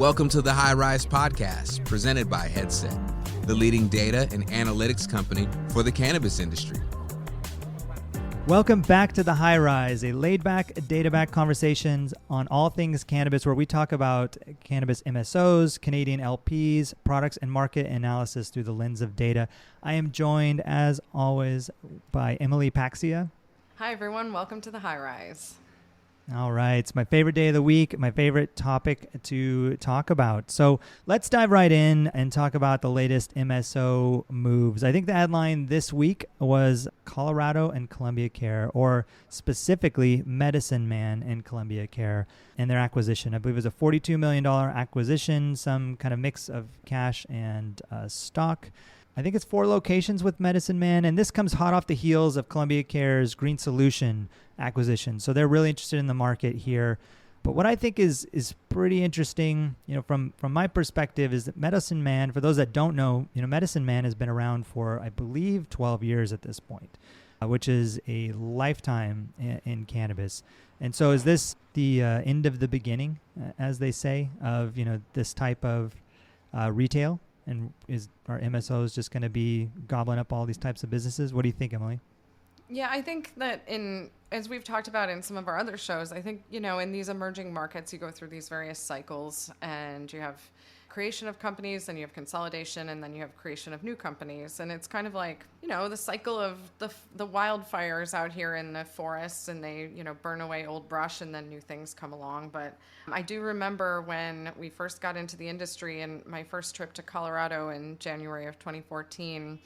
Welcome to the High Rise Podcast, presented by Headset, the leading data and analytics company for the cannabis industry. Welcome back to the High Rise, a laid-back, data-back conversations on all things cannabis, where we talk about cannabis MSOs, Canadian LPs, products, and market analysis through the lens of data. I am joined, as always, by Emily Paxia. Hi, everyone. Welcome to the High Rise. All right. It's my favorite day of the week, my favorite topic to talk about. So let's dive right in and talk about the latest MSO moves. I think the headline this week was Colorado and Columbia Care, or specifically Medicine Man and Columbia Care, and their acquisition. I believe it was a $42 million acquisition, some kind of mix of cash and stock. I think it's 4 locations with Medicine Man, and this comes hot off the heels of Columbia Care's Green Solution acquisition. So they're really interested in the market here. But what I think is pretty interesting, from my perspective, is that Medicine Man, for those that don't know, Medicine Man has been around for, I believe, 12 years at this point, which is a lifetime in cannabis. And so is this the end of the beginning, as they say, of this type of retail? And are MSOs just going to be gobbling up all these types of businesses? What do you think, Emily? Yeah, I think that as we've talked about in some of our other shows, I think, in these emerging markets, you go through these various cycles, and you have creation of companies, and you have consolidation, and then you have creation of new companies. And it's kind of like, the cycle of the wildfires out here in the forests, and they, burn away old brush, and then new things come along. But I do remember when we first got into the industry, and my first trip to Colorado in January of 2014,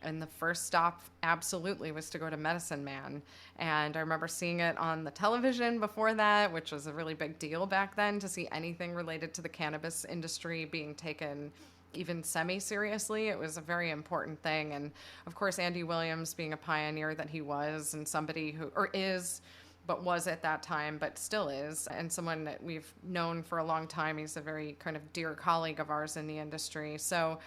and the first stop absolutely was to go to Medicine Man. And I remember seeing it on the television before that, which was a really big deal back then, to see anything related to the cannabis industry being taken even semi-seriously. It was a very important thing. And of course, Andy Williams, being a pioneer that he was, and somebody who, or is, but was at that time, but still is, and someone that we've known for a long time. He's a very kind of dear colleague of ours in the industry. So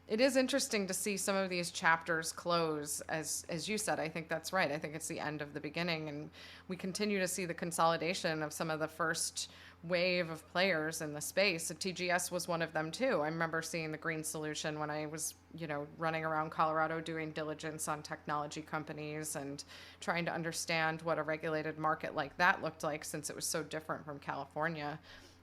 it is interesting to see some of these chapters close. As you said, I think that's right. I think it's the end of the beginning, and we continue to see the consolidation of some of the first wave of players in the space. So TGS was one of them too. I remember seeing the Green Solution when I was, running around Colorado doing diligence on technology companies and trying to understand what a regulated market like that looked like, since it was so different from California.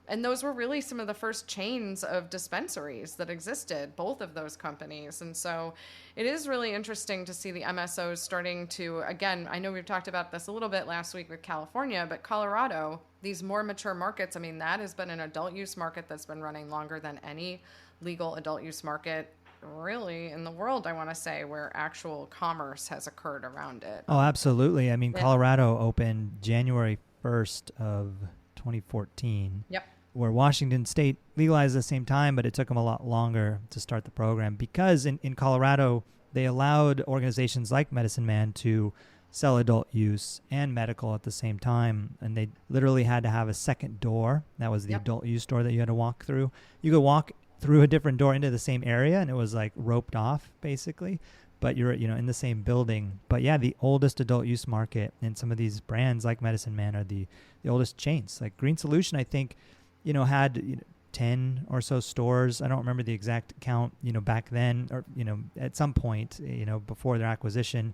And those were really some of the first chains of dispensaries that existed, both of those companies. And so it is really interesting to see the MSOs starting to, again, I know we've talked about this a little bit last week with California, but Colorado, these more mature markets, that has been an adult use market that's been running longer than any legal adult use market really in the world, I want to say, where actual commerce has occurred around it. Oh, absolutely. Colorado opened January 1st of 2014. Yep. Where Washington State legalized at the same time, but it took them a lot longer to start the program, because in Colorado, they allowed organizations like Medicine Man to sell adult use and medical at the same time. And they literally had to have a second door. That was the adult use door that you had to walk through. You could walk through a different door into the same area, and it was like roped off, basically. But you're, in the same building. But yeah, the oldest adult use market, and some of these brands like Medicine Man are the oldest chains. Like Green Solution, I think, had 10 or so stores. I don't remember the exact count, back then, or, at some point, before their acquisition.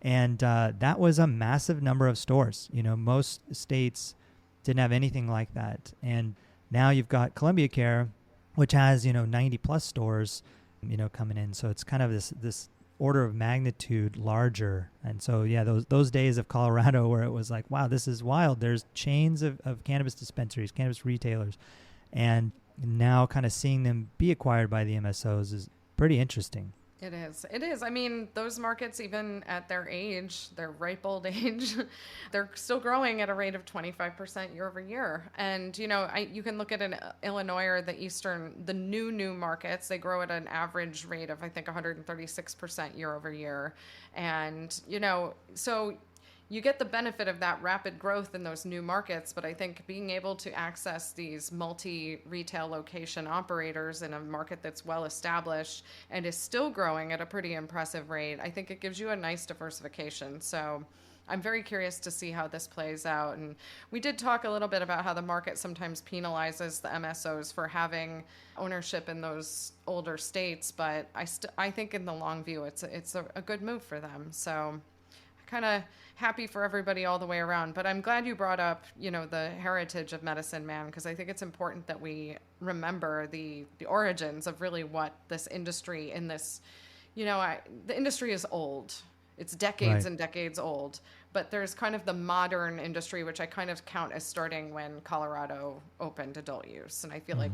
And that was a massive number of stores. Most states didn't have anything like that. And now you've got Columbia Care, which has, 90 plus stores, coming in. So it's kind of this order of magnitude larger. And so, yeah, those days of Colorado where it was like, wow, this is wild. There's chains of cannabis dispensaries, cannabis retailers. And now kind of seeing them be acquired by the MSOs is pretty interesting. It is. Those markets, even at their age, their ripe old age, they're still growing at a rate of 25% year over year. And, you can look at Illinois or the new markets. They grow at an average rate of, I think, 136% year over year. And, so you get the benefit of that rapid growth in those new markets, but I think being able to access these multi-retail location operators in a market that's well established and is still growing at a pretty impressive rate, I think it gives you a nice diversification. So I'm very curious to see how this plays out. And we did talk a little bit about how the market sometimes penalizes the MSOs for having ownership in those older states, but I think in the long view, it's a good move for them. So kind of happy for everybody all the way around. But I'm glad you brought up, the heritage of Medicine Man, because I think it's important that we remember the origins of really what this industry in this, the industry is old. It's decades and decades old, but there's kind of the modern industry, which I kind of count as starting when Colorado opened adult use. And I feel like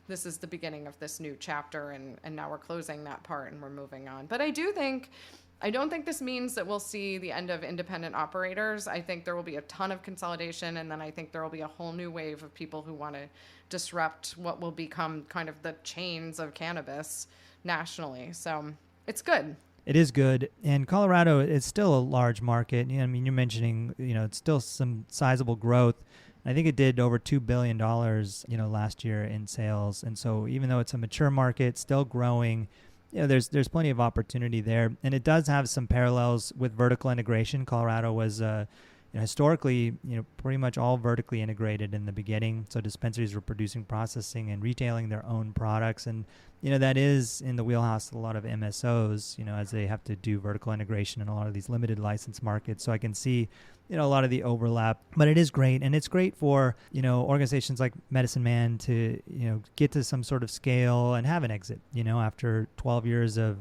this is the beginning of this new chapter, and now we're closing that part and we're moving on. But I don't think this means that we'll see the end of independent operators. I think there will be a ton of consolidation, and then I think there will be a whole new wave of people who want to disrupt what will become kind of the chains of cannabis nationally. So it's good. It is good. And Colorado is still a large market. You're mentioning, it's still some sizable growth. I think it did over $2 billion, last year in sales. And so even though it's a mature market, still growing, there's plenty of opportunity there. And it does have some parallels with vertical integration. Colorado was historically, pretty much all vertically integrated in the beginning. So dispensaries were producing, processing, and retailing their own products. And, that is in the wheelhouse of a lot of MSOs, as they have to do vertical integration in a lot of these limited license markets. So I can see, a lot of the overlap, but it is great. And it's great for, organizations like Medicine Man to, get to some sort of scale and have an exit, after 12 years of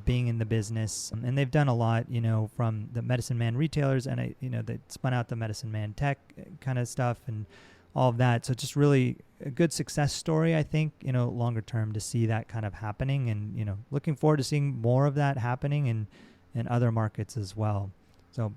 being in the business. And they've done a lot, from the Medicine Man retailers, and they spun out the Medicine Man tech kind of stuff and all of that. So it's just really a good success story, I think, longer term to see that kind of happening, and, looking forward to seeing more of that happening in other markets as well. So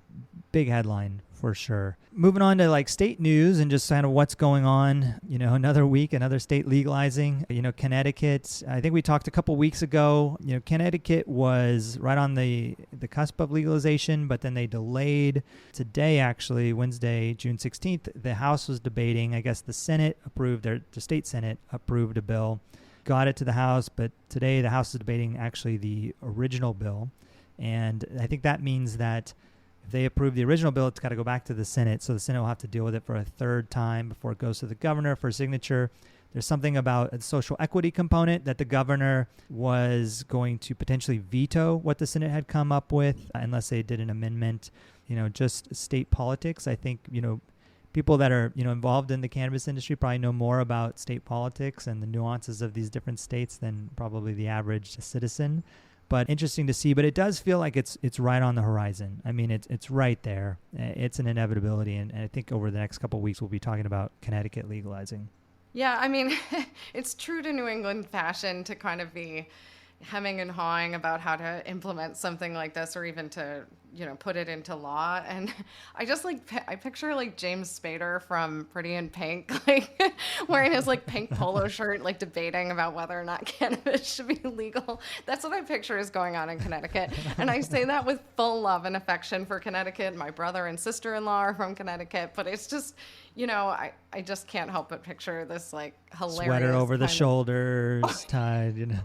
big headline for sure. Moving on to state news and just kind of what's going on, another week, another state legalizing, Connecticut. I think we talked a couple weeks ago, Connecticut was right on the cusp of legalization, but then they delayed. Today, actually, Wednesday, June 16th, the House was debating. I guess the state Senate approved a bill, got it to the House, but today the House is debating actually the original bill. And I think that means that if they approve the original bill, it's got to go back to the Senate. So the Senate will have to deal with it for a third time before it goes to the governor for signature. There's something about a social equity component that the governor was going to potentially veto what the Senate had come up with unless they did an amendment. Just state politics. I think, people that are, involved in the cannabis industry probably know more about state politics and the nuances of these different states than probably the average citizen. But interesting to see. But it does feel like it's right on the horizon. I mean, it's right there. It's an inevitability. And I think over the next couple of weeks, we'll be talking about Connecticut legalizing. Yeah, I mean, it's true to New England fashion to kind of be hemming and hawing about how to implement something like this, or even to, put it into law. And I just I picture James Spader from Pretty in Pink, wearing his pink polo shirt, debating about whether or not cannabis should be legal. That's what I picture is going on in Connecticut. And I say that with full love and affection for Connecticut. My brother and sister-in-law are from Connecticut, but it's just, I just can't help but picture this hilarious sweater over the shoulders, tied,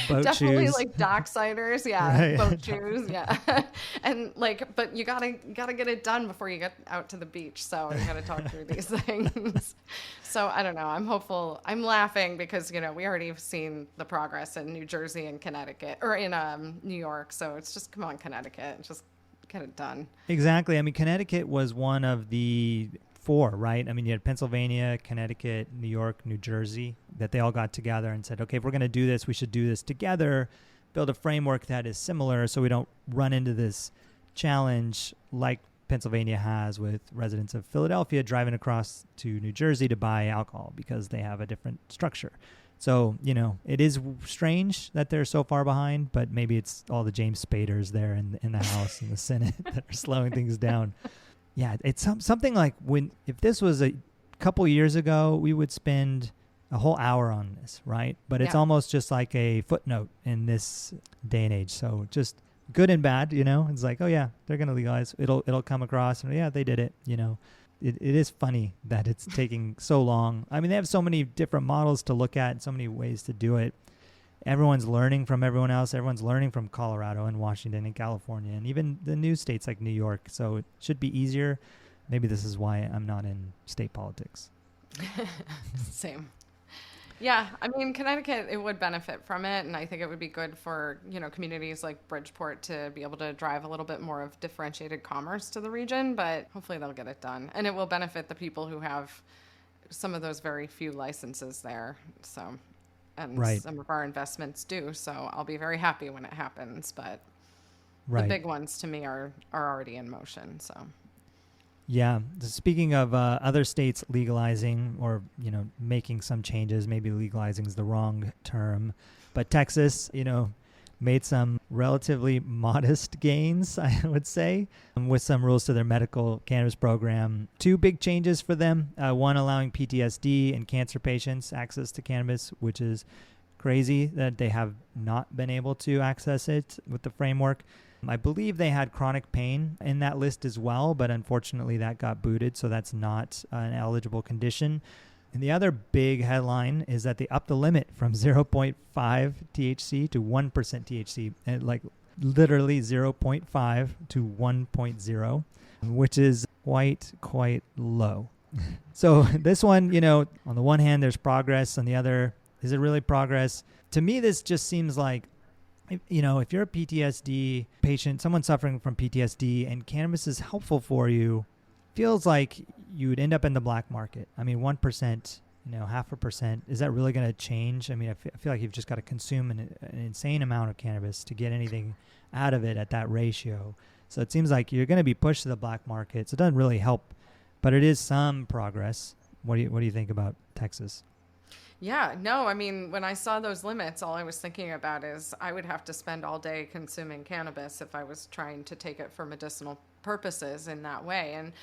boat definitely shoes. Docksiders, Right. Boat shoes, yeah. And but you gotta get it done before you get out to the beach, so you gotta talk through these things. So I don't know, I'm hopeful. I'm laughing because we already have seen the progress in New Jersey and Connecticut, or in New York, so it's just, come on, Connecticut, just get it done. Exactly. I mean, Connecticut was one of the 4, right? I mean, you had Pennsylvania, Connecticut, New York, New Jersey, that they all got together and said, okay, if we're going to do this, we should do this together, build a framework that is similar so we don't run into this challenge like Pennsylvania has with residents of Philadelphia driving across to New Jersey to buy alcohol because they have a different structure. So, it is strange that they're so far behind, but maybe it's all the James Spaders there in the House and the Senate that are slowing things down. Yeah, it's something like if this was a couple years ago, we would spend a whole hour on this, right? But it's almost just like a footnote in this day and age. So just good and bad, it's like, oh yeah, they're going to legalize. It'll come across and yeah, they did it, It is funny that it's taking so long. I mean, they have so many different models to look at and so many ways to do it. everyone's learning from everyone else. Everyone's learning from Colorado and Washington and California and even the new states like New York. So it should be easier. Maybe this is why I'm not in state politics. Same. Yeah, I mean, Connecticut, it would benefit from it, and I think it would be good for, communities like Bridgeport to be able to drive a little bit more of differentiated commerce to the region, but hopefully they'll get it done. And it will benefit the people who have some of those very few licenses there. So, and right. Some of our investments do, so I'll be very happy when it happens, but right. the big ones to me are already in motion, so. Yeah. Speaking of other states legalizing or, making some changes, maybe legalizing is the wrong term, but Texas, made some relatively modest gains, I would say, with some rules to their medical cannabis program. 2 big changes for them. One, allowing PTSD and cancer patients access to cannabis, which is crazy that they have not been able to access it with the framework. I believe they had chronic pain in that list as well, but unfortunately that got booted, so that's not an eligible condition. And the other big headline is that they upped the limit from 0.5 THC to 1% THC, and like literally 0.5 to 1.0, which is quite low. So this one, on the one hand, there's progress. On the other, is it really progress? To me, this just seems like, if you're a PTSD patient, someone suffering from PTSD, and cannabis is helpful for you, feels like you would end up in the black market. I mean, 1%, 0.5%, is that really going to change? I mean, I feel like you've just got to consume an insane amount of cannabis to get anything out of it at that ratio. So it seems like you're going to be pushed to the black market. So it doesn't really help, but it is some progress. What do you think about Texas? Yeah, no, I mean, when I saw those limits, all I was thinking about is I would have to spend all day consuming cannabis if I was trying to take it for medicinal purposes in that way. And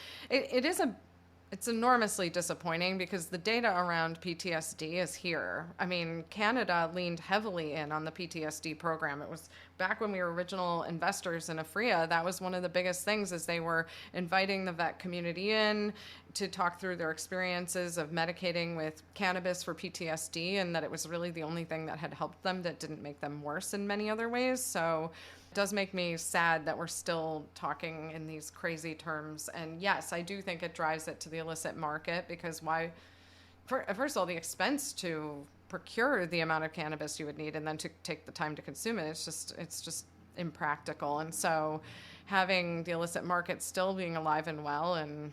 it's enormously disappointing because the data around PTSD is here. I mean, Canada leaned heavily in on the PTSD program. It was back when we were original investors in Afria. That was one of the biggest things, is they were inviting the vet community in to talk through their experiences of medicating with cannabis for PTSD, and that it was really the only thing that had helped them, that didn't make them worse in many other ways. So it does make me sad that we're still talking in these crazy terms. And yes, I do think it drives it to the illicit market, because first of all, the expense to procure the amount of cannabis you would need and then to take the time to consume it, it's just impractical. And so having the illicit market still being alive and well and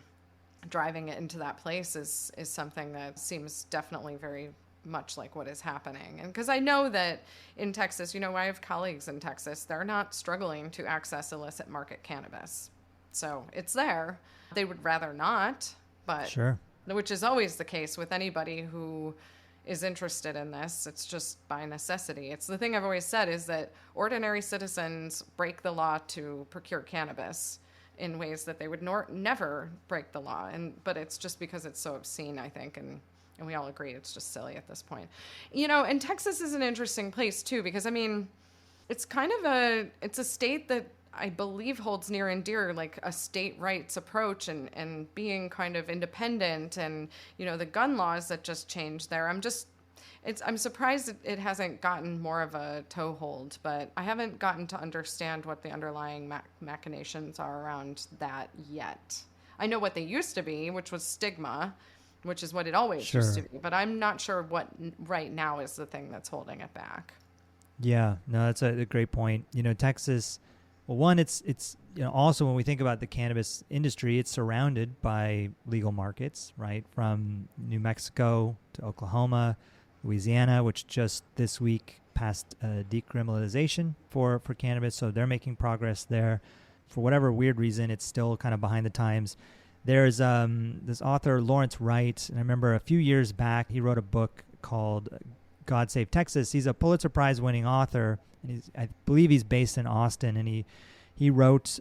driving it into that place is something that seems definitely very much like what is happening. And because I know that in Texas, I have colleagues in Texas, they're not struggling to access illicit market cannabis. So it's there. They would rather not, but sure. Which is always the case with anybody who is interested in this. It's just by necessity. It's the thing I've always said, is that ordinary citizens break the law to procure cannabis in ways that they would never break the law. But it's just because it's so obscene, I think, and we all agree it's just silly at this point. And Texas is an interesting place too, because I mean, it's kind of it's a state that I believe holds near and dear, like a state rights approach and being kind of independent, and, the gun laws that just changed there. I'm surprised it hasn't gotten more of a toehold, but I haven't gotten to understand what the underlying machinations are around that yet. I know what they used to be, which was stigma, which is what it always used to be, but I'm not sure what right now is the thing that's holding it back. Yeah, no, that's a great point. Texas, well, one, it's also when we think about the cannabis industry, it's surrounded by legal markets, right? From New Mexico to Oklahoma, Louisiana, which just this week passed decriminalization for cannabis. So they're making progress there. For whatever weird reason, it's still kind of behind the times. There's this author, Lawrence Wright, and I remember a few years back, he wrote a book called God Save Texas. He's a Pulitzer Prize winning author, and I believe he's based in Austin, and he wrote,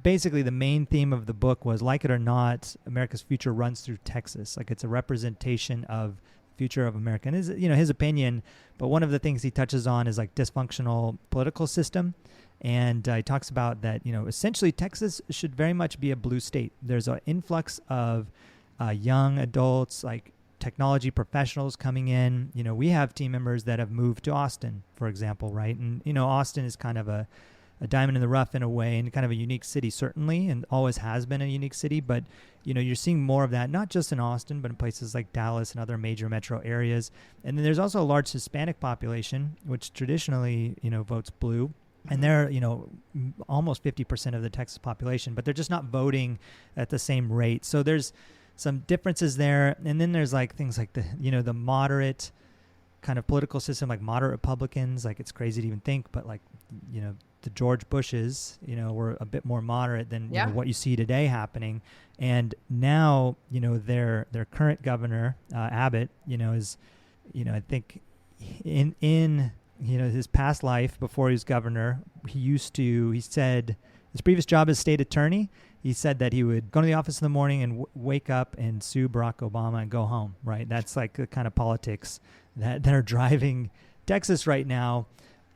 basically the main theme of the book was, like it or not, America's future runs through Texas. Like, it's a representation of future of America. And his opinion, but one of the things he touches on is like dysfunctional political system. And he talks about that, essentially Texas should very much be a blue state. There's an influx of young adults, like technology professionals coming in. We have team members that have moved to Austin, for example, right? And, Austin is kind of a diamond in the rough in a way, and kind of a unique city, certainly, and always has been a unique city. But, you're seeing more of that, not just in Austin, but in places like Dallas and other major metro areas. And then there's also a large Hispanic population, which traditionally, votes blue. And they're, almost 50% of the Texas population, but they're just not voting at the same rate. So there's some differences there. And then there's like things like the moderate kind of political system, like moderate Republicans. Like, it's crazy to even think, but like, the George Bushes, were a bit more moderate than what you see today happening. And now, their current governor, Abbott, is, I think in his past life before he was governor, he said his previous job as state attorney, he said that he would go to the office in the morning and wake up and sue Barack Obama and go home, right? That's like the kind of politics that are driving Texas right now.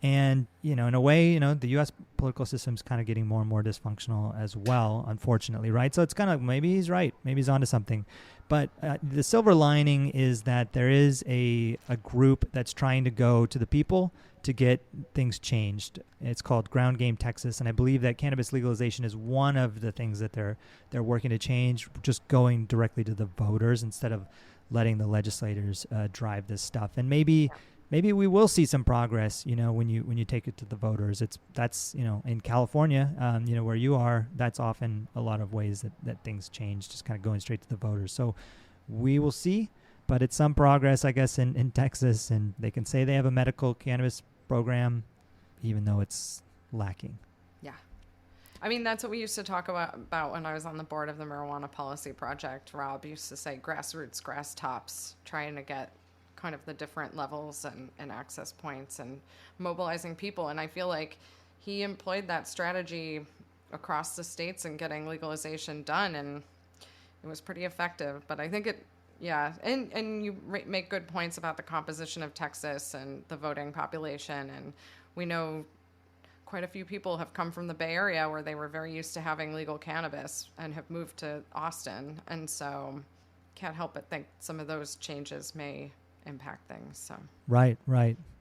And, in a way, the U.S. political system is kind of getting more and more dysfunctional as well, unfortunately, right? So it's kind of, maybe he's right. Maybe he's onto something. But the silver lining is that there is a group that's trying to go to the people to get things changed. It's called Ground Game Texas, and I believe that cannabis legalization is one of the things that they're working to change, just going directly to the voters instead of letting the legislators drive this stuff. And maybe we will see some progress, when you take it to the voters. That's in California, where you are, that's often a lot of ways that things change, just kind of going straight to the voters. So we will see, but it's some progress, I guess, in Texas, and they can say they have a medical cannabis program, even though it's lacking. Yeah. I mean, that's what we used to talk about when I was on the board of the Marijuana Policy Project. Rob used to say grassroots, grass tops, trying to get kind of the different levels and access points and mobilizing people. And I feel like he employed that strategy across the states and getting legalization done, and it was pretty effective. But I think and you make good points about the composition of Texas and the voting population. And we know quite a few people have come from the Bay Area, where they were very used to having legal cannabis, and have moved to Austin. And so can't help but think some of those changes may impact things. So Right.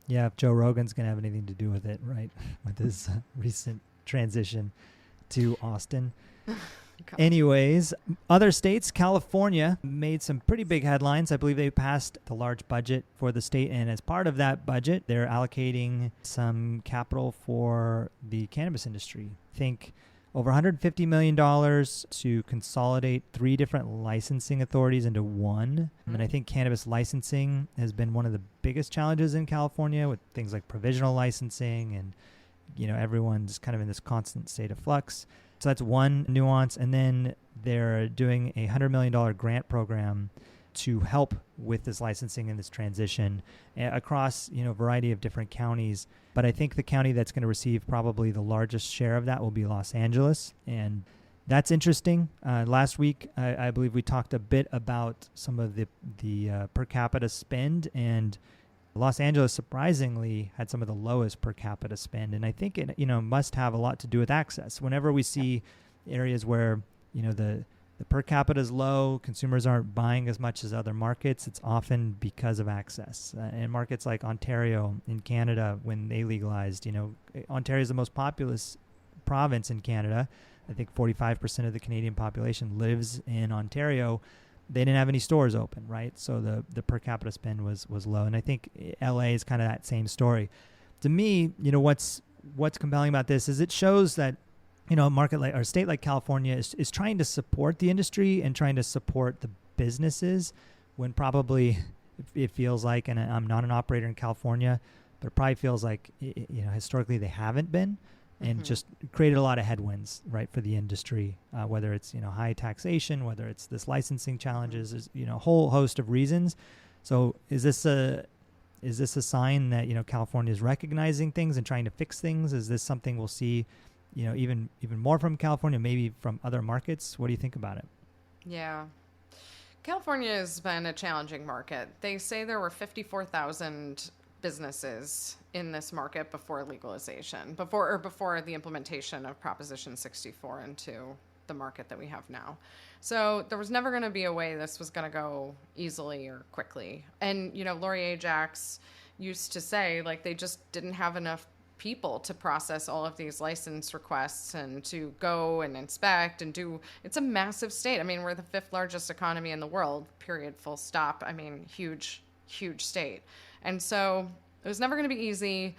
Yeah, if Joe Rogan's going to have anything to do with it, right, with his recent transition to Austin. Anyways, other states, California made some pretty big headlines. I believe they passed the large budget for the state, and as part of that budget, they're allocating some capital for the cannabis industry. I think over $150 million to consolidate 3 different licensing authorities into one. And I think cannabis licensing has been one of the biggest challenges in California, with things like provisional licensing, and everyone's kind of in this constant state of flux. So that's one nuance. And then they're doing a $100 million grant program to help with this licensing and this transition across, a variety of different counties. But I think the county that's going to receive probably the largest share of that will be Los Angeles. And that's interesting. Last week, I believe we talked a bit about some of the per capita spend, and Los Angeles surprisingly had some of the lowest per capita spend. And I think it, must have a lot to do with access. Whenever we see areas where, the per capita is low, consumers aren't buying as much as other markets, it's often because of access. In markets like Ontario in Canada, when they legalized, Ontario is the most populous province in Canada. I think 45% of the Canadian population lives in Ontario. They didn't have any stores open, right? So the per capita spend was low. And I think LA is kind of that same story. To me, what's compelling about this is it shows that, a market like, or a state like California is trying to support the industry and trying to support the businesses, when probably it feels like, and I'm not an operator in California, but it probably feels like, historically they haven't been, and just created a lot of headwinds, right, for the industry, whether it's, high taxation, whether it's this licensing challenges, is, a whole host of reasons. So is this a sign that, California is recognizing things and trying to fix things? Is this something we'll see, even more from California, maybe from other markets? What do you think about it? Yeah. California has been a challenging market. They say there were 54,000 businesses in this market before legalization, before the implementation of Proposition 64 into the market that we have now. So there was never going to be a way this was going to go easily or quickly. And, Lori Ajax used to say, like, they just didn't have enough people to process all of these license requests and to go and inspect and do. It's a massive state. I mean, we're the 5th largest economy in the world, period, full stop. I mean, huge state. And so it was never going to be easy.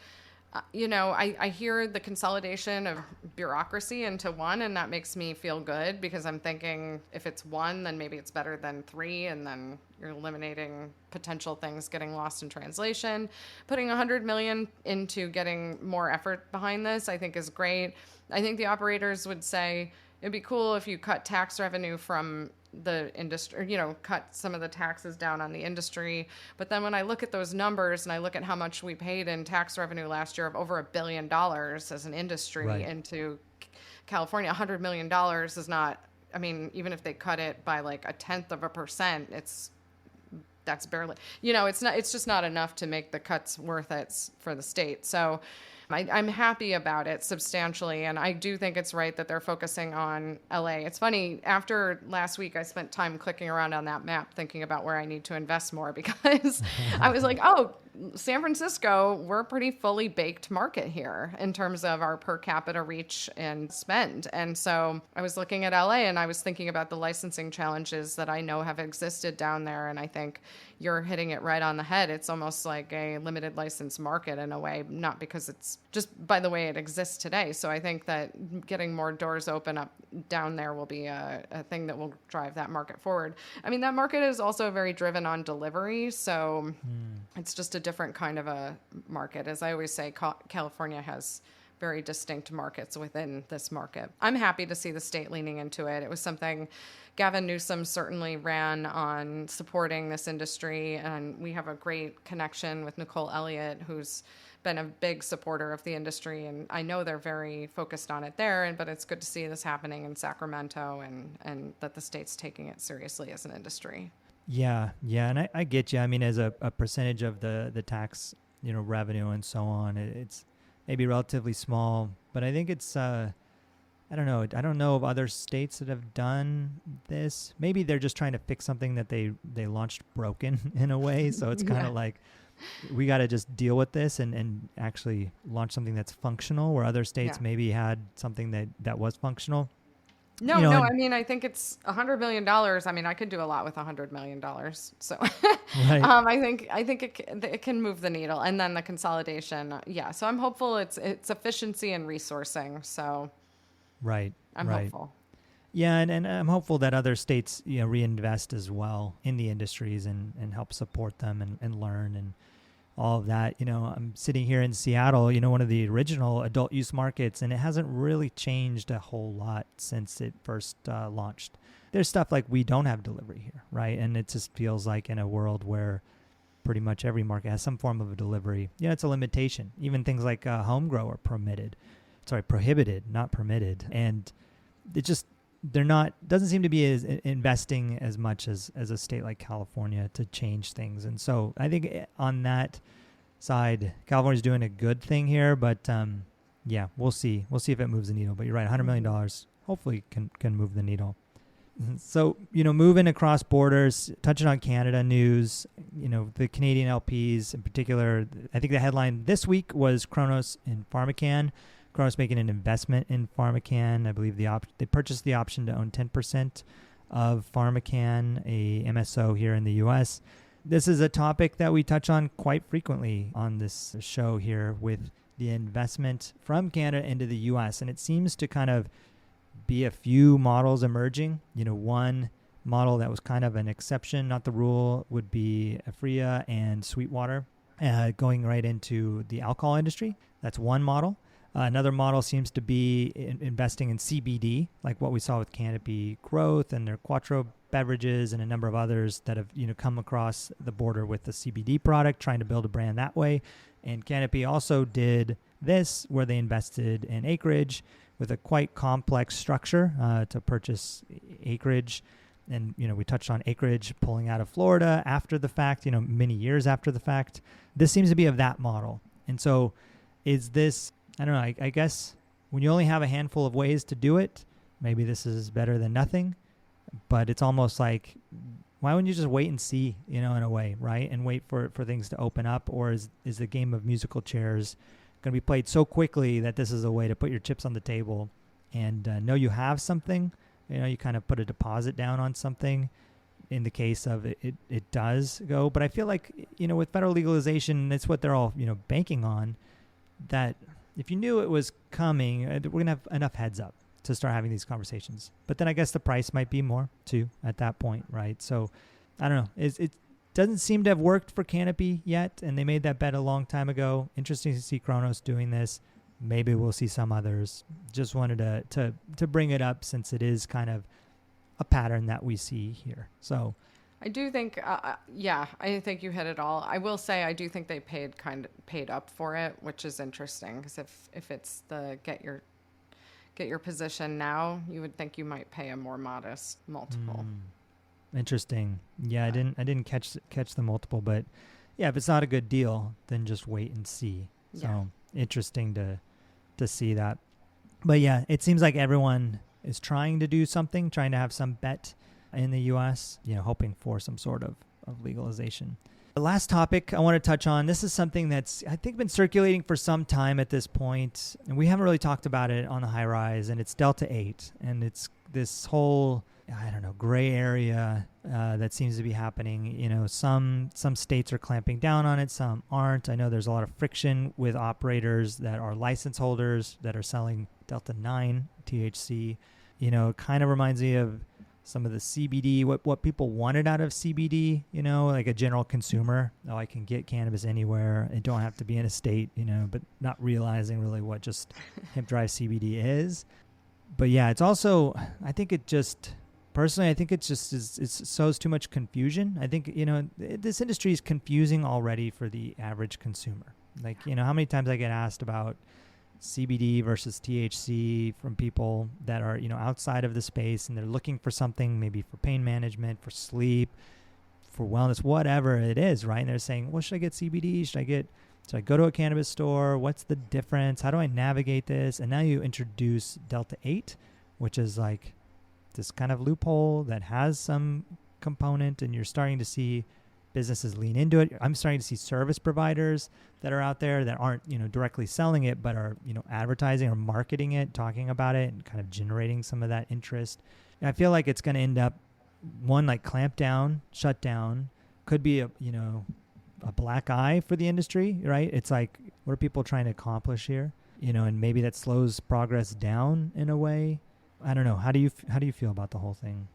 I hear the consolidation of bureaucracy into one, and that makes me feel good, because I'm thinking if it's one, then maybe it's better than 3, and then you're eliminating potential things getting lost in translation. Putting $100 million into getting more effort behind this, I think, is great. I think the operators would say it'd be cool if you cut tax revenue from the industry, cut some of the taxes down on the industry. But then when I look at those numbers and I look at how much we paid in tax revenue last year of over $1 billion as an industry into California, $100 million is not, I mean, even if they cut it by like 0.1%, that's barely, it's just not enough to make the cuts worth it for the state. So I'm happy about it substantially, and I do think it's right that they're focusing on LA. It's funny, after last week, I spent time clicking around on that map thinking about where I need to invest more, because I was like, oh, San Francisco, we're a pretty fully baked market here in terms of our per capita reach and spend. And so I was looking at LA, and I was thinking about the licensing challenges that I know have existed down there, and I think you're hitting it right on the head. It's almost like a limited license market in a way, not because it's just by the way it exists today. So I think that getting more doors open up down there will be a thing that will drive that market forward. I mean, that market is also very driven on delivery. So it's just a different kind of a market. As I always say, California has very distinct markets within this market. I'm happy to see the state leaning into it. It was something Gavin Newsom certainly ran on supporting this industry, and we have a great connection with Nicole Elliott, who's been a big supporter of the industry, and I know they're very focused on it there, but it's good to see this happening in Sacramento, and that the state's taking it seriously as an industry. Yeah, and I get you. I mean, as a percentage of the tax, revenue and so on, it's maybe relatively small, but I think it's I don't know. I don't know of other states that have done this. Maybe they're just trying to fix something that they launched broken in a way. So it's kind of like, we got to just deal with this and actually launch something that's functional, where other states maybe had something that was functional. No, I mean, I think it's $100 million. I mean, I could do a lot with $100 million. So right. I think it can move the needle. And then the consolidation. Yeah. So I'm hopeful it's efficiency and resourcing. So right. I'm hopeful. Yeah. And I'm hopeful that other states, reinvest as well in the industries and help support them and learn and all of that. I'm sitting here in Seattle, one of the original adult use markets, and it hasn't really changed a whole lot since it first launched. There's stuff like we don't have delivery here, right? And it just feels like in a world where pretty much every market has some form of a delivery, it's a limitation. Even things like home grow are prohibited, not permitted. And it just, doesn't seem to be as investing as much as a state like California to change things. And so I think on that side, California's doing a good thing here, but we'll see. We'll see if it moves the needle. But you're right, $100 million hopefully can move the needle. So, moving across borders, touching on Canada news, the Canadian LPs in particular, I think the headline this week was Cronos and Pharmacan. Cronos making an investment in Pharmacan. I believe they purchased the option to own 10% of Pharmacan, a MSO here in the U.S. This is a topic that we touch on quite frequently on this show here, with the investment from Canada into the U.S. And it seems to kind of be a few models emerging. One model that was kind of an exception, not the rule, would be Aphria and Sweetwater going right into the alcohol industry. That's one model. Another model seems to be investing in CBD, like what we saw with Canopy Growth and their Quattro beverages and a number of others that have come across the border with the CBD product, trying to build a brand that way. And Canopy also did this, where they invested in acreage with a quite complex structure to purchase acreage. And, we touched on acreage pulling out of Florida after the fact, many years after the fact. This seems to be of that model. And so is this, I don't know, I guess when you only have a handful of ways to do it, maybe this is better than nothing, but it's almost like, why wouldn't you just wait and see, in a way, right? And wait for things to open up? Or is the game of musical chairs going to be played so quickly that this is a way to put your chips on the table and know you have something? You kind of put a deposit down on something in the case of it does go. But I feel like, with federal legalization, it's what they're all, banking on, that if you knew it was coming, we're going to have enough heads up to start having these conversations. But then I guess the price might be more too at that point, right? So I don't know. It doesn't seem to have worked for Canopy yet, and they made that bet a long time ago. Interesting to see Cronos doing this. Maybe we'll see some others. Just wanted to bring it up since it is kind of a pattern that we see here. So I do think, I think you hit it all. I will say I do think they paid up for it, which is interesting, because if it's the get your position now, you would think you might pay a more modest multiple. Interesting. Yeah, I didn't catch the multiple, but yeah, if it's not a good deal, then just wait and see. So interesting to see that. But yeah, it seems like everyone is trying to do something, trying to have some bet in the U.S., hoping for some sort of legalization. The last topic I want to touch on, this is something that's, I think, been circulating for some time at this point, and we haven't really talked about it on the High Rise, and it's Delta 8, and it's this whole, gray area that seems to be happening. Some states are clamping down on it, some aren't. I know there's a lot of friction with operators that are license holders that are selling Delta 9 THC. It kind of reminds me of some of the CBD, what people wanted out of CBD, like a general consumer. Oh, I can get cannabis anywhere. It don't have to be in a state, but not realizing really what just hemp-derived CBD is. But yeah, it's also, I think it just sows too much confusion. I think, this industry is confusing already for the average consumer. Like, how many times I get asked about CBD versus THC from people that are, outside of the space, and they're looking for something maybe for pain management, for sleep, for wellness, whatever it is, right? And they're saying, well, should I get CBD? Should I go to a cannabis store? What's the difference? How do I navigate this? And now you introduce Delta 8, which is like this kind of loophole that has some component, and you're starting to see businesses lean into it. I'm starting to see service providers that are out there that aren't, directly selling it, but are, advertising or marketing it, talking about it, and kind of generating some of that interest. And I feel like it's going to end up, one, like clamp down, shut down, could be a black eye for the industry, right? It's like, what are people trying to accomplish here? And maybe that slows progress down in a way. I don't know. How do you feel about the whole thing?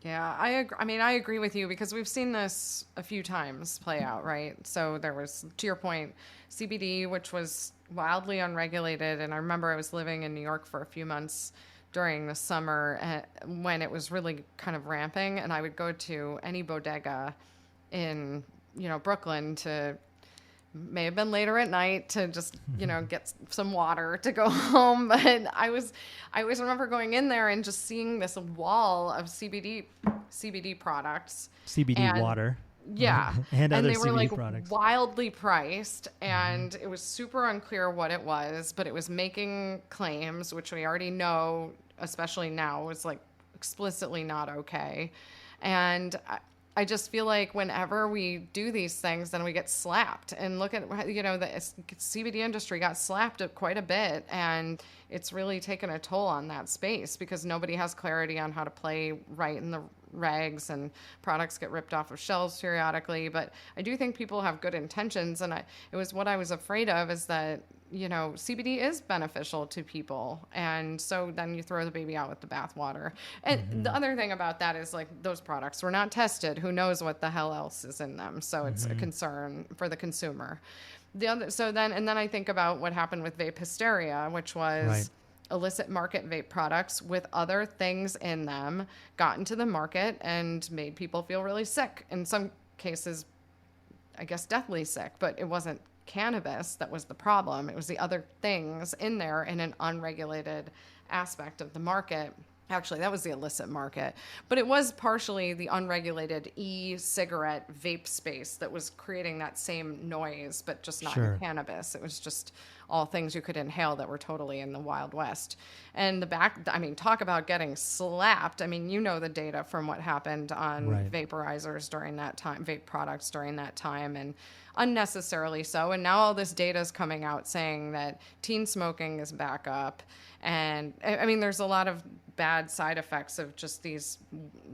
Yeah, I agree with you, because we've seen this a few times play out, right? So there was, to your point, CBD, which was wildly unregulated. And I remember I was living in New York for a few months during the summer when it was really kind of ramping. And I would go to any bodega in, Brooklyn may have been later at night to just, get some water to go home. But I always remember going in there and just seeing this wall of CBD products. CBD water. Yeah. And other they were CBD like products. Wildly priced, and it was super unclear what it was, but it was making claims, which we already know, especially now, was like explicitly not okay. And I just feel like whenever we do these things, then we get slapped. And look at, the CBD industry got slapped quite a bit, and it's really taken a toll on that space because nobody has clarity on how to play right in the regs, and products get ripped off of shelves periodically. But I do think people have good intentions, and it was what I was afraid of, is that CBD is beneficial to people, and so then you throw the baby out with the bathwater. And the other thing about that is, like, those products were not tested. Who knows what the hell else is in them? So it's a concern for the consumer. Then I think about what happened with vape hysteria, which was illicit market vape products with other things in them got into the market and made people feel really sick. In some cases, I guess deathly sick, but it wasn't cannabis that was the problem. It was the other things in there in an unregulated aspect of the market. Actually, that was the illicit market, but it was partially the unregulated e-cigarette vape space that was creating that same noise, but just not in cannabis. It was just all things you could inhale that were totally in the Wild West. And talk about getting slapped. I mean, you know the data from what happened on Right. vaporizers during that time, vape products during that time, and unnecessarily so. And now all this data is coming out saying that teen smoking is back up. And I mean, there's a lot of bad side effects of just these,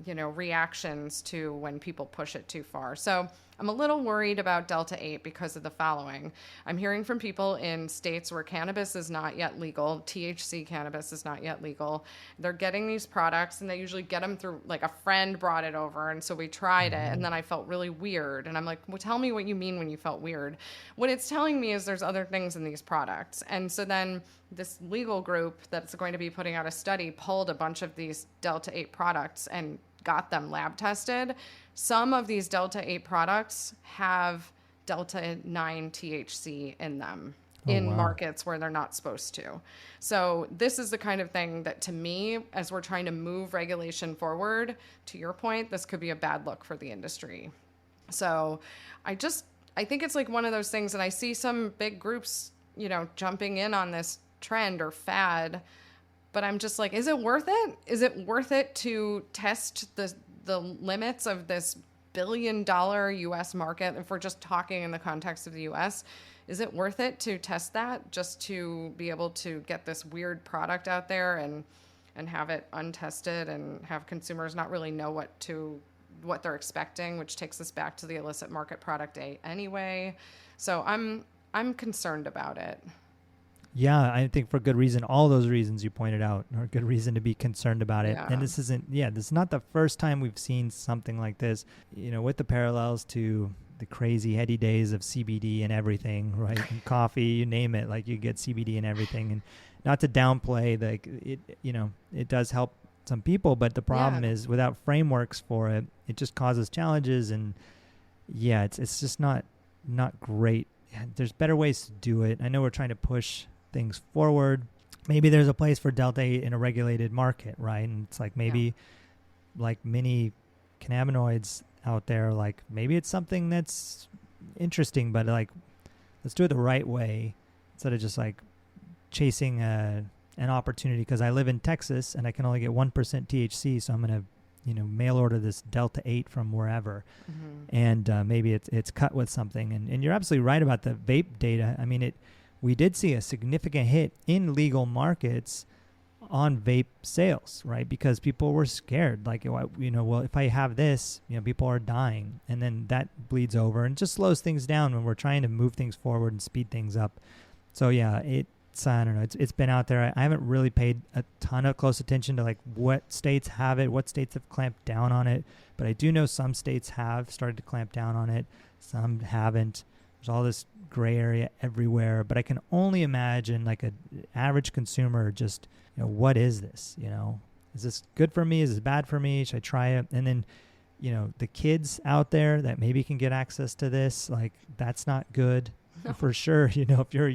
reactions to when people push it too far. So I'm a little worried about Delta 8 because of the following. I'm hearing from people in states where cannabis is not yet legal, THC cannabis is not yet legal. They're getting these products and they usually get them through, like, a friend brought it over. And so we tried it and then I felt really weird. And I'm like, well, tell me what you mean when you felt weird. What it's telling me is there's other things in these products. And so then this legal group that's going to be putting out a study pulled a bunch of these Delta 8 products and got them lab tested. Some of these Delta 8 products have Delta 9 THC in them in markets where they're not supposed to. So this is the kind of thing that, to me, as we're trying to move regulation forward, to your point, this could be a bad look for the industry. So I think it's like one of those things, and I see some big groups, jumping in on this trend or fad, but I'm just like, is it worth it? Is it worth it to test the limits of this billion-dollar U.S. market? If we're just talking in the context of the U.S., is it worth it to test that just to be able to get this weird product out there and have it untested and have consumers not really know what they're expecting, which takes us back to the illicit market product anyway. So I'm concerned about it. Yeah, I think for good reason. All those reasons you pointed out are good reason to be concerned about it. Yeah. And this is not the first time we've seen something like this, with the parallels to the crazy heady days of CBD and everything, right? And coffee, you name it, like you get CBD and everything. And not to downplay, like it does help some people, but the problem is without frameworks for it, it just causes challenges. And it's just not great. There's better ways to do it. I know we're trying to push things forward. Maybe there's a place for Delta 8 in a regulated market, right? And it's like maybe like mini cannabinoids out there, like maybe it's something that's interesting, but like let's do it the right way instead of just like chasing an opportunity. Because I live in Texas and I can only get 1% THC, so I'm going to mail order this Delta 8 from wherever. And maybe it's cut with something. And you're absolutely right about the vape data. I mean, we did see a significant hit in legal markets on vape sales, right? Because people were scared. Like, well, if I have this, people are dying. And then that bleeds over and just slows things down when we're trying to move things forward and speed things up. So yeah, I don't know. It's been out there. I haven't really paid a ton of close attention to like what states have it, what states have clamped down on it. But I do know some states have started to clamp down on it. Some haven't. There's all this gray area everywhere. But I can only imagine like an average consumer just, what is this? Is this good for me? Is this bad for me? Should I try it? And then, the kids out there that maybe can get access to this, like that's not good for sure. If you're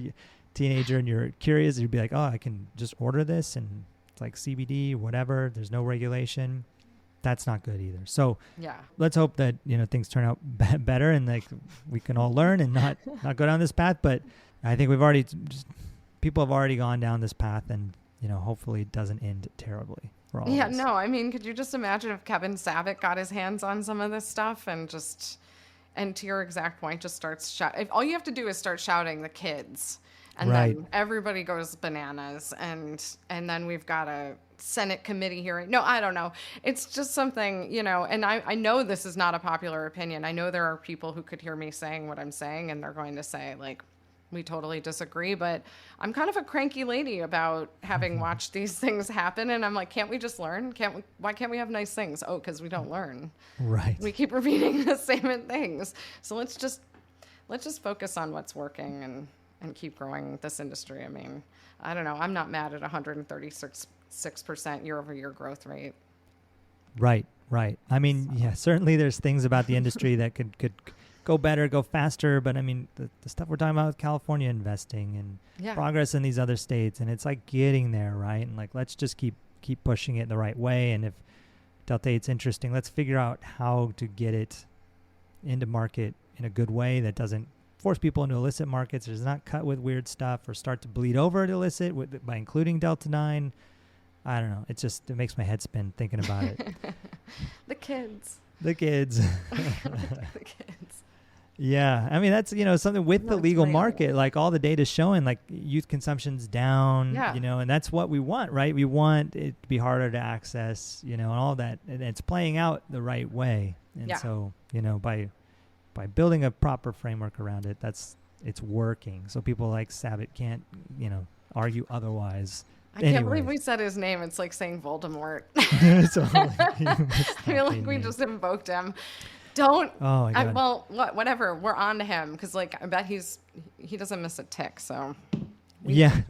teenager and you're curious, you'd be like, oh, I can just order this and it's like CBD, whatever. There's no regulation. That's not good either. So let's hope that, things turn out better and like we can all learn and not go down this path. But I think people have already gone down this path and, hopefully it doesn't end terribly for all of us. No, I mean, could you just imagine if Kevin Savick got his hands on some of this stuff and to your exact point, just starts shouting. All you have to do is start shouting the kids. And then everybody goes bananas, and then we've got a Senate committee hearing. No, I don't know. It's just something, and I know this is not a popular opinion. I know there are people who could hear me saying what I'm saying, and they're going to say, like, we totally disagree. But I'm kind of a cranky lady about having watched these things happen, and I'm like, can't we just learn? Why can't we have nice things? Oh, because we don't learn. Right. We keep repeating the same things. So let's just focus on what's working and keep growing this industry. I mean, I don't know. I'm not mad at 136% year-over-year growth rate. Right. I mean, certainly there's things about the industry that could go better, go faster. But I mean, the stuff we're talking about with California investing and progress in these other states, and it's like getting there, right? And like, let's just keep pushing it the right way. And if Delta 8's interesting, let's figure out how to get it into market in a good way that doesn't force people into illicit markets. It does not cut with weird stuff or start to bleed over to illicit by including Delta-9. I don't know. It makes my head spin thinking about it. The kids. The kids. The kids. Yeah. I mean, that's, something with the legal market, like all the data showing like youth consumption's down, and that's what we want, right? We want it to be harder to access, and all that. And it's playing out the right way. And so, by building a proper framework around it, it's working. So people like Sabat can't, argue otherwise. I can't believe we said his name. It's like saying Voldemort. I feel like we just invoked him. Don't. Oh my God. Whatever. We're on to him because, like, I bet he doesn't miss a tick. So.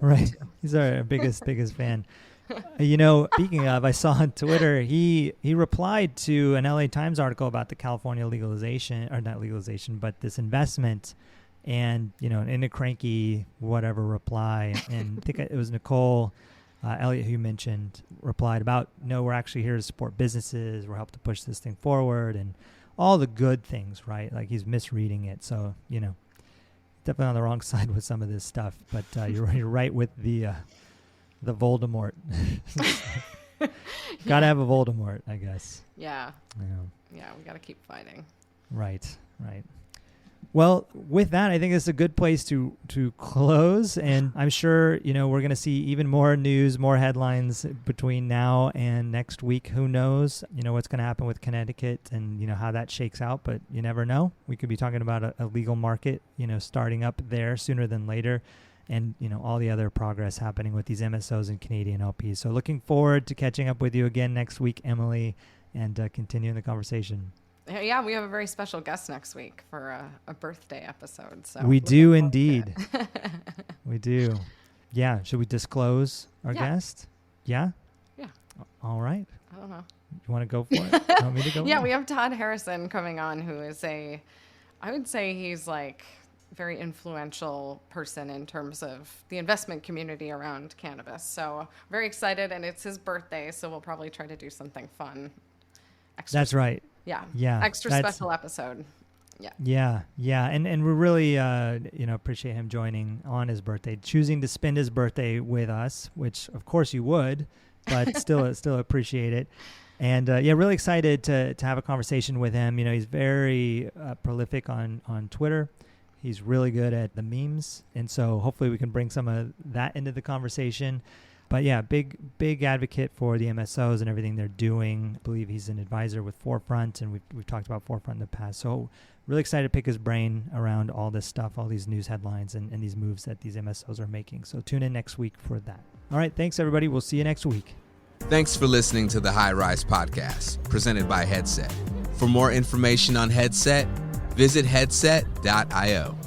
Right. He's our biggest fan. Speaking of, I saw on Twitter he replied to an LA Times article about the California legalization, or not legalization, but this investment, and in a cranky whatever reply, and I think it was Nicole Elliott who you mentioned replied about, no, we're actually here to support businesses. We're helping to push this thing forward and all the good things, right? Like he's misreading it. So, definitely on the wrong side with some of this stuff, but you're right with the Voldemort. Gotta have a Voldemort, I guess. Yeah. Yeah, we gotta keep fighting. Right. Well, with that, I think it's a good place to close. And I'm sure, we're going to see even more news, more headlines between now and next week. Who knows, what's going to happen with Connecticut and, how that shakes out. But you never know. We could be talking about a legal market, starting up there sooner than later. And, all the other progress happening with these MSOs and Canadian LPs. So looking forward to catching up with you again next week, Emily, and continuing the conversation. Yeah, we have a very special guest next week for a birthday episode. So we do indeed. We do. Yeah. Should we disclose our guest? Yeah? Yeah. All right. I don't know. You want to go for it? Want me to go? Yeah, we have Todd Harrison coming on, who is I would say he's like very influential person in terms of the investment community around cannabis. So very excited, and it's his birthday, so we'll probably try to do something fun. That's right. Yeah. Extra special episode. Yeah. And we really, appreciate him joining on his birthday, choosing to spend his birthday with us, which of course you would, but still appreciate it. And really excited to have a conversation with him. He's very prolific on Twitter. He's really good at the memes. And so hopefully we can bring some of that into the conversation. But yeah, big advocate for the MSOs and everything they're doing. I believe he's an advisor with Forefront, and we've talked about Forefront in the past. So really excited to pick his brain around all this stuff, all these news headlines and these moves that these MSOs are making. So tune in next week for that. All right, thanks everybody. We'll see you next week. Thanks for listening to the High Rise Podcast, presented by Headset. For more information on Headset, visit headset.io.